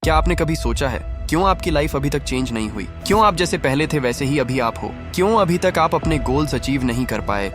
क्या आपने कभी सोचा है क्यों आपकी लाइफ अभी तक चेंज नहीं हुई? क्यों आप जैसे पहले थे वैसे ही अभी आप हो? क्यों अभी तक आप अपने गोल्स अचीव नहीं कर पाए?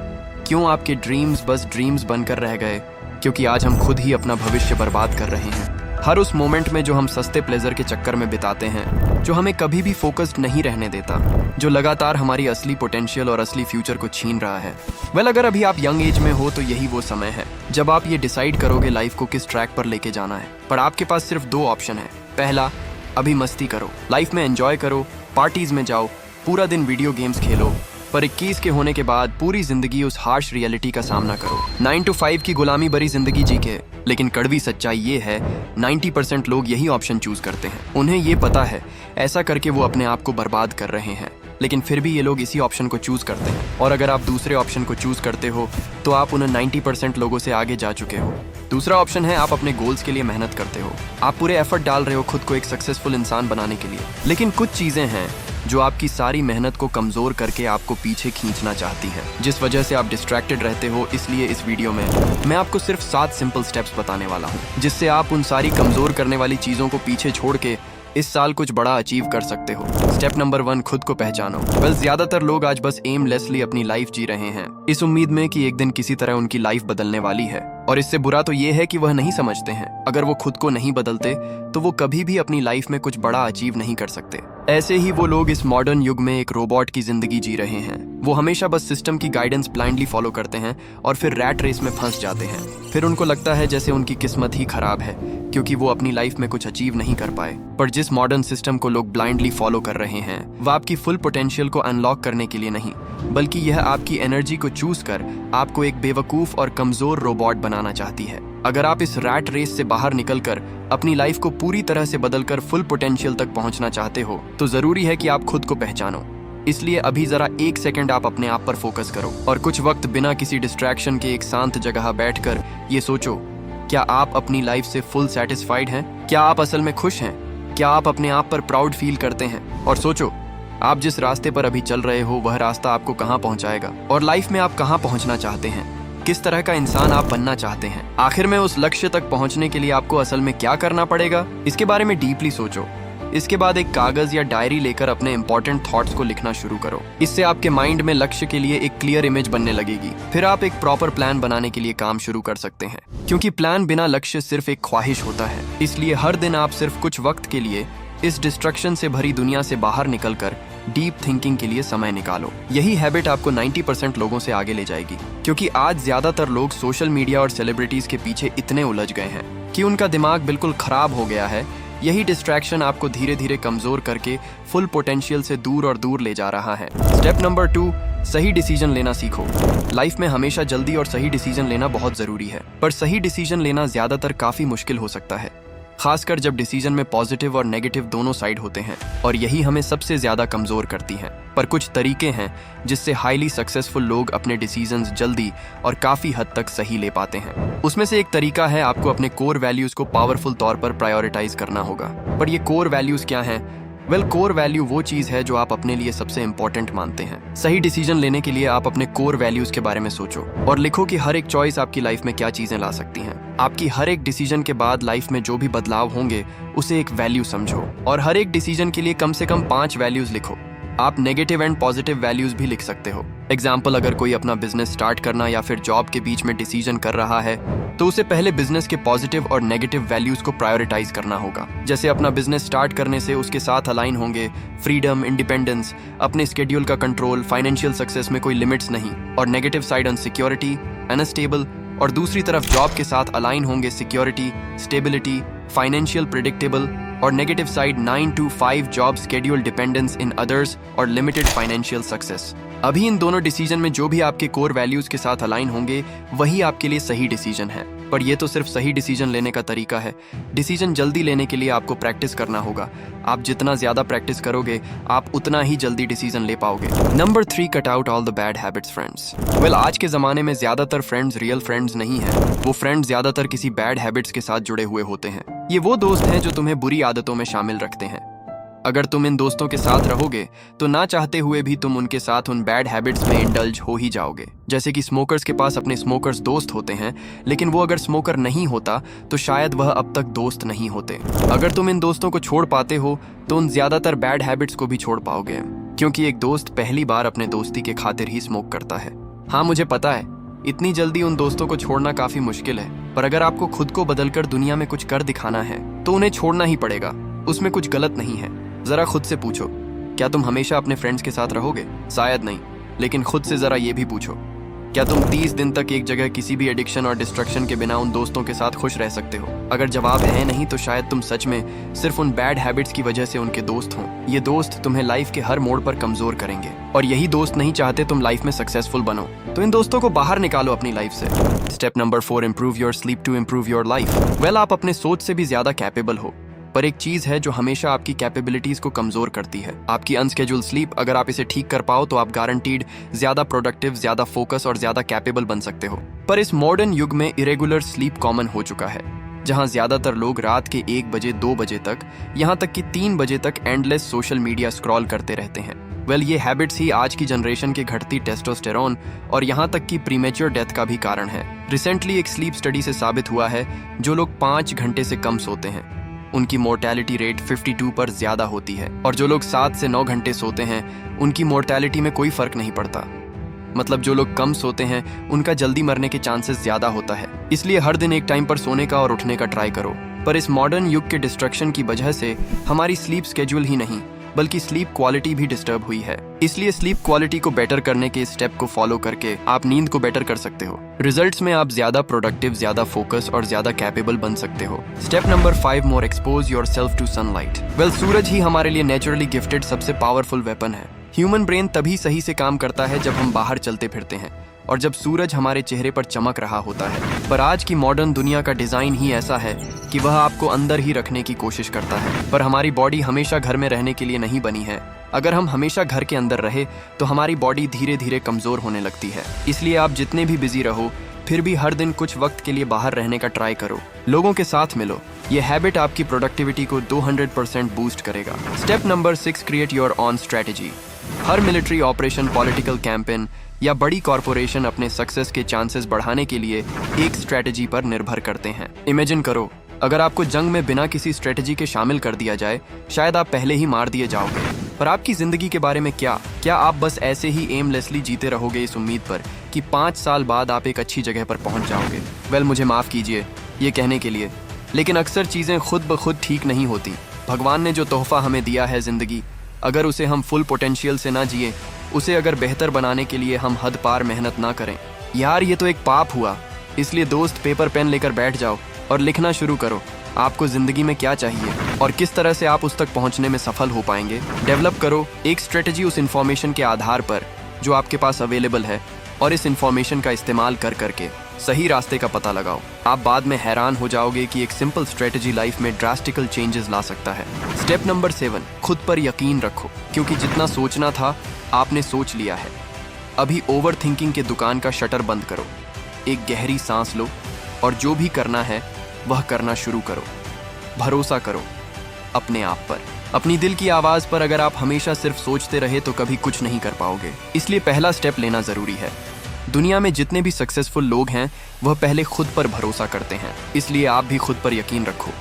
क्यों आपके ड्रीम्स बस ड्रीम्स बनकर रह गए? क्योंकि आज हम खुद ही अपना भविष्य बर्बाद कर रहे हैं। हर उस मोमेंट में जो हम सस्ते प्लेजर के चक्कर में बिताते हैं, जो हमें कभी भी फोकस्ड नहीं रहने देता, जो लगातार हमारी असली पोटेंशियल और असली फ्यूचर को छीन रहा है। अगर अभी आप यंग एज में हो तो यही वो समय है जब आप ये डिसाइड करोगे लाइफ को किस ट्रैक पर लेके जाना है। पर आपके पास सिर्फ दो ऑप्शन है। पहला, अभी मस्ती करो, लाइफ में एंजॉय करो, पार्टीज में जाओ, पूरा दिन वीडियो गेम्स खेलो। पर 21 के होने के बाद पूरी जिंदगी उस हार्श रियलिटी का सामना करो। 9 to 5 की गुलामी भरी जिंदगी जी के। लेकिन कड़वी सच्चाई ये है, 90% लोग यही ऑप्शन चूज करते हैं। उन्हें ये पता है ऐसा करके वो अपने आप को बर्बाद कर रहे हैं, लेकिन फिर भी ये लोग इसी ऑप्शन को चूज करते हैं। और अगर आप दूसरे ऑप्शन को चूज करते हो तो आप उन 90% लोगों से आगे जा चुके हो। दूसरा ऑप्शन है, आप अपने गोल्स के लिए मेहनत करते हो, आप पूरे एफर्ट डाल रहे हो खुद को एक सक्सेसफुल इंसान बनाने के लिए। लेकिन कुछ चीजें हैं जो आपकी सारी मेहनत को कमजोर करके आपको पीछे खींचना चाहती हैं, जिस वजह से आप डिस्ट्रैक्टेड रहते हो। इसलिए इस वीडियो में मैं आपको सिर्फ 7 सिंपल स्टेप्स बताने वाला हूँ, जिससे आप उन सारी कमजोर करने वाली चीजों को पीछे छोड़ के इस साल कुछ बड़ा अचीव कर सकते हो। स्टेप नंबर 1, खुद को पहचानो। ज्यादातर लोग आज बस एमलेसली अपनी लाइफ जी रहे हैं, इस उम्मीद में कि एक दिन किसी तरह उनकी लाइफ बदलने वाली है। और इससे बुरा तो ये है कि वह नहीं समझते हैं अगर वो खुद को नहीं बदलते तो वो कभी भी अपनी लाइफ में कुछ बड़ा अचीव नहीं कर सकते। ऐसे ही वो लोग इस मॉडर्न युग में एक रोबोट की जिंदगी जी रहे हैं। वो हमेशा बस सिस्टम की गाइडेंस ब्लाइंडली फॉलो करते हैं और फिर रैट रेस में फंस जाते हैं। फिर उनको लगता है जैसे उनकी किस्मत ही खराब है क्योंकि वो अपनी लाइफ में कुछ अचीव नहीं कर पाए। पर जिस मॉडर्न सिस्टम को लोग ब्लाइंडली फॉलो कर रहे हैं वो आपकी फुल पोटेंशियल को अनलॉक करने के लिए नहीं, बल्कि यह आपकी एनर्जी को चूज कर आपको एक बेवकूफ और कमजोर रोबोट बनाना चाहती है। अगर आप इस रैट रेस से बाहर निकलकर अपनी लाइफ को पूरी तरह से बदलकर फुल पोटेंशियल तक पहुंचना चाहते हो तो जरूरी है कि आप खुद को पहचानो। इसलिए अभी जरा 1 सेकंड आप अपने आप पर फोकस करो और कुछ वक्त बिना किसी डिस्ट्रैक्शन के एक शांत जगह बैठकर ये सोचो, क्या आप अपनी लाइफ से फुल सेटिस्फाइड हैं? क्या आप असल में खुश हैं? क्या आप अपने आप पर प्राउड फील करते हैं? और सोचो, आप जिस रास्ते पर अभी चल रहे हो वह रास्ता आपको कहाँ पहुँचाएगा और लाइफ में आप कहाँ पहुँचना चाहते हैं? किस तरह का इंसान आप बनना चाहते हैं? आखिर में उस लक्ष्य तक पहुंचने के लिए आपको असल में क्या करना पड़ेगा, इसके बारे में डीपली सोचो। इसके बाद एक कागज या डायरी लेकर अपने इंपॉर्टेंट थॉट्स को लिखना शुरू करो। इससे आपके माइंड में लक्ष्य के लिए एक क्लियर इमेज बनने लगेगी। फिर आप एक प्रॉपर प्लान बनाने के लिए काम शुरू कर सकते हैं, क्योंकि प्लान बिना लक्ष्य सिर्फ एक ख्वाहिश होता है। इसलिए हर दिन आप सिर्फ कुछ वक्त के लिए इस डिस्ट्रक्शन से भरी दुनिया से बाहर निकलकर डीप थिंकिंग के लिए समय निकालो। यही हैबिट आपको 90% लोगों से आगे ले जाएगी, क्योंकि आज ज्यादातर लोग सोशल मीडिया और सेलिब्रिटीज के पीछे इतने उलझ गए हैं कि उनका दिमाग बिल्कुल खराब हो गया है। यही डिस्ट्रैक्शन आपको धीरे धीरे कमजोर करके फुल पोटेंशियल से दूर और दूर ले जा रहा है। स्टेप नंबर 2, सही डिसीजन लेना सीखो। लाइफ में हमेशा जल्दी और सही डिसीजन लेना बहुत जरूरी है, पर सही डिसीजन लेना ज्यादातर काफी मुश्किल हो सकता है, खासकर जब डिसीजन में पॉजिटिव और नेगेटिव दोनों साइड होते हैं, और यही हमें सबसे ज्यादा कमजोर करती हैं। पर कुछ तरीके हैं जिससे हाईली सक्सेसफुल लोग अपने डिसीजंस जल्दी और काफी हद तक सही ले पाते हैं। उसमें से एक तरीका है, आपको अपने कोर वैल्यूज को पावरफुल तौर पर प्रायोरिटाइज करना होगा। पर ये कोर वैल्यूज क्या हैं? कोर वैल्यू वो चीज है जो आप अपने लिए सबसे इंपॉर्टेंट मानते हैं। सही डिसीजन लेने के लिए आप अपने कोर वैल्यूज के बारे में सोचो और लिखो कि हर एक चॉइस आपकी लाइफ में क्या चीजें ला सकती हैं। आपकी हर एक डिसीजन के बाद लाइफ में जो भी बदलाव होंगे उसे एक वैल्यू समझो, और हर एक डिसीजन के लिए कम से कम 5 वैल्यूज लिखो। आप नेगेटिव एंड पॉजिटिव वैल्यूज भी लिख सकते हो। एग्जाम्पल, अगर कोई अपना बिजनेस स्टार्ट करना या फिर जॉब के बीच में डिसीजन कर रहा है तो उसे पहले बिजनेस के पॉजिटिव और नेगेटिव वैल्यूज को प्रायोरिटाइज करना होगा। जैसे अपना बिजनेस स्टार्ट करने से उसके साथ अलाइन होंगे फ्रीडम, इंडिपेंडेंस, अपने स्केड्यूल का कंट्रोल, फाइनेंशियल सक्सेस में कोई लिमिट्स नहीं, और नेगेटिव साइड अनसिक्योरिटी, अनस्टेबल। और दूसरी तरफ जॉब के साथ अलाइन होंगे सिक्योरिटी, स्टेबिलिटी, फाइनेंशियल प्रेडिक्टेबल। और negative side 9 to 5 job schedule, dependence in others और लिमिटेड फाइनेंशियल सक्सेस। अभी इन दोनों डिसीजन में जो भी आपके कोर वैल्यूज के साथ अलाइन होंगे वही आपके लिए सही डिसीजन है। पर यह तो सिर्फ सही डिसीजन लेने का तरीका है। डिसीजन जल्दी लेने के लिए आपको प्रैक्टिस करना होगा। आप जितना ज्यादा प्रैक्टिस करोगे आप उतना ही जल्दी डिसीजन ले पाओगे। Number 3, cut out all the bad habits friends. आज के जमाने में ज्यादातर फ्रेंड्स रियल फ्रेंड्स नहीं है। वो फ्रेंड्स ज्यादातर किसी बैड हैबिट्स के साथ जुड़े हुए होते हैं। ये वो दोस्त हैं जो तुम्हें बुरी आदतों में शामिल रखते हैं। अगर तुम इन दोस्तों के साथ रहोगे तो ना चाहते हुए भी तुम उनके साथ उन बैड हैबिट्स में इंडल्ज हो ही जाओगे। जैसे कि स्मोकर्स के पास अपने स्मोकर्स दोस्त होते हैं, लेकिन वो अगर स्मोकर नहीं होता तो शायद वह अब तक दोस्त नहीं होते। अगर तुम इन दोस्तों को छोड़ पाते हो तो उन ज्यादातर बैड हैबिट्स को भी छोड़ पाओगे, क्योंकि एक दोस्त पहली बार अपने दोस्ती के खातिर ही स्मोक करता है। हाँ, मुझे पता है इतनी जल्दी उन दोस्तों को छोड़ना काफी मुश्किल है, पर अगर आपको खुद को बदलकर दुनिया में कुछ कर दिखाना है तो उन्हें छोड़ना ही पड़ेगा। उसमें कुछ गलत नहीं है। जरा खुद से पूछो, क्या तुम हमेशा अपने फ्रेंड्स के साथ रहोगे? शायद नहीं, लेकिन खुद से जरा ये भी पूछो, क्या तुम 30 दिन तक एक जगह किसी भी एडिक्शन और डिस्ट्रक्शन के बिना उन दोस्तों के साथ खुश रह सकते हो? अगर जवाब है नहीं तो शायद तुम सच में सिर्फ उन बैड हैबिट्स की वजह से उनके दोस्त हो। ये दोस्त तुम्हें लाइफ के हर मोड़ पर कमजोर करेंगे, और यही दोस्त नहीं चाहते तुम लाइफ में सक्सेसफुल बनो। तो इन दोस्तों को बाहर निकालो अपनी लाइफ से। Step number 4, improve your sleep to improve your life. Well, आप अपने सोच से भी ज्यादा कैपेबल हो, पर एक चीज है जो हमेशा आपकी कैपेबिलिटीज को कमजोर करती है, आपकी अनस्केड्यूल्ड स्लीप। अगर आप इसे ठीक कर पाओ तो आप गारंटीड ज्यादा प्रोडक्टिव, ज्यादा फोकस और ज्यादा कैपेबल बन सकते हो। पर इस मॉडर्न युग में इरेगुलर स्लीप कॉमन हो चुका है, जहां ज्यादातर लोग रात के 1 बजे 2 बजे तक, यहां तक कि 3 बजे तक एंडलेस सोशल मीडिया स्क्रॉल करते रहते हैं। वेल, ये हैबिट्स ही आज की जनरेशन के घटती टेस्टोस्टेरोन और यहाँ तक कि प्रीमेच्योर डेथ का भी कारण है। रिसेंटली एक स्लीप स्टडी से साबित हुआ है जो लोग 5 घंटे से कम सोते हैं उनकी मोर्टेलिटी रेट 52 पर ज्यादा होती है, और जो लोग 7 से 9 घंटे सोते हैं उनकी मोर्टेलिटी में कोई फर्क नहीं पड़ता। मतलब जो लोग कम सोते हैं उनका जल्दी मरने के चांसेस ज्यादा होता है। इसलिए हर दिन एक टाइम पर सोने का और उठने का ट्राई करो। पर इस मॉडर्न युग के डिस्ट्रक्शन की वजह से हमारी स्लीप स्केड्यूल ही नहीं बल्कि स्लीप क्वालिटी भी डिस्टर्ब हुई है। इसलिए स्लीप क्वालिटी को बेटर करने के इस स्टेप को फॉलो करके आप नींद को बेटर कर सकते हो। रिजल्ट्स में आप ज्यादा प्रोडक्टिव, ज्यादा फोकस और ज्यादा कैपेबल बन सकते हो। Step number 5, more expose yourself to sunlight. Well, सूरज ही हमारे लिए नेचुरली गिफ्टेड सबसे पावरफुल वेपन है। ह्यूमन ब्रेन तभी सही से काम करता है जब हम बाहर चलते फिरते हैं और जब सूरज हमारे चेहरे पर चमक रहा होता है। पर आज की मॉडर्न दुनिया का डिजाइन ही ऐसा है कि वह आपको अंदर ही रखने की कोशिश करता है। पर हमारी बॉडी हमेशा घर में रहने के लिए नहीं बनी है। अगर हम हमेशा घर के अंदर रहे तो हमारी बॉडी धीरे धीरे कमजोर होने लगती है। इसलिए आप जितने भी बिजी रहो फिर भी हर दिन कुछ वक्त के लिए बाहर रहने का ट्राई करो, लोगों के साथ मिलो। ये हैबिट आपकी प्रोडक्टिविटी को 200% बूस्ट करेगा। Step number 6, create your on strategy. Her military operation, political campaign या बड़ी कॉरपोरेशन अपने सक्सेस के चांसेस बढ़ाने के लिए एक स्ट्रेटेजी पर निर्भर करते हैं। इमेजिन करो, अगर आपको जंग में बिना किसी स्ट्रेटेजी के शामिल कर दिया जाए, शायद आप पहले ही मार दिए जाओगे। पर आपकी जिंदगी के बारे में क्या आप बस ऐसे ही एमलेसली जीते रहोगे इस उम्मीद पर कि 5 साल बाद आप एक अच्छी जगह पर पहुंच जाओगे? वेल, मुझे माफ कीजिए ये कहने के लिए, लेकिन अक्सर चीजें खुद ब खुद ठीक नहीं होती। भगवान ने जो तोहफा हमें दिया है जिंदगी, अगर उसे हम फुल पोटेंशियल से ना जिए, उसे अगर बेहतर बनाने के लिए हम हद पार मेहनत ना करें, यार ये तो एक पाप हुआ। इसलिए दोस्त, पेपर पेन लेकर बैठ जाओ और लिखना शुरू करो। आपको जिंदगी में क्या चाहिए और किस तरह से आप उस तक पहुंचने में सफल हो पाएंगे। डेवलप करो एक स्ट्रेटेजी उस इन्फॉर्मेशन के आधार पर जो आपके पास अवेलेबल है, और इस इन्फॉर्मेशन का इस्तेमाल कर करके सही रास्ते का पता लगाओ। आप बाद में हैरान हो जाओगे कि एक सिंपल स्ट्रेटेजी लाइफ में ड्रास्टिकल चेंजेस ला सकता है। स्टेप नंबर 7, खुद पर यकीन रखो, क्योंकि जितना सोचना था आपने सोच लिया है। अभी ओवर थिंकिंग के दुकान का शटर बंद करो, एक गहरी सांस लो और जो भी करना है वह करना शुरू करो। भरोसा करो अपने आप पर, अपनी दिल की आवाज पर। अगर आप हमेशा सिर्फ सोचते रहे तो कभी कुछ नहीं कर पाओगे। इसलिए पहला स्टेप लेना जरूरी है। दुनिया में जितने भी सक्सेसफुल लोग हैं वह पहले खुद पर भरोसा करते हैं, इसलिए आप भी खुद पर यकीन रखो।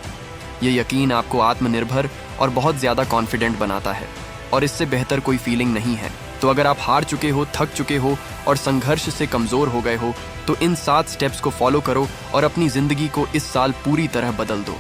ये यकीन आपको आत्मनिर्भर और बहुत ज्यादा कॉन्फिडेंट बनाता है, और इससे बेहतर कोई फीलिंग नहीं है। तो अगर आप हार चुके हो, थक चुके हो और संघर्ष से कमजोर हो गए हो, तो इन 7 स्टेप्स को फॉलो करो और अपनी जिंदगी को इस साल पूरी तरह बदल दो।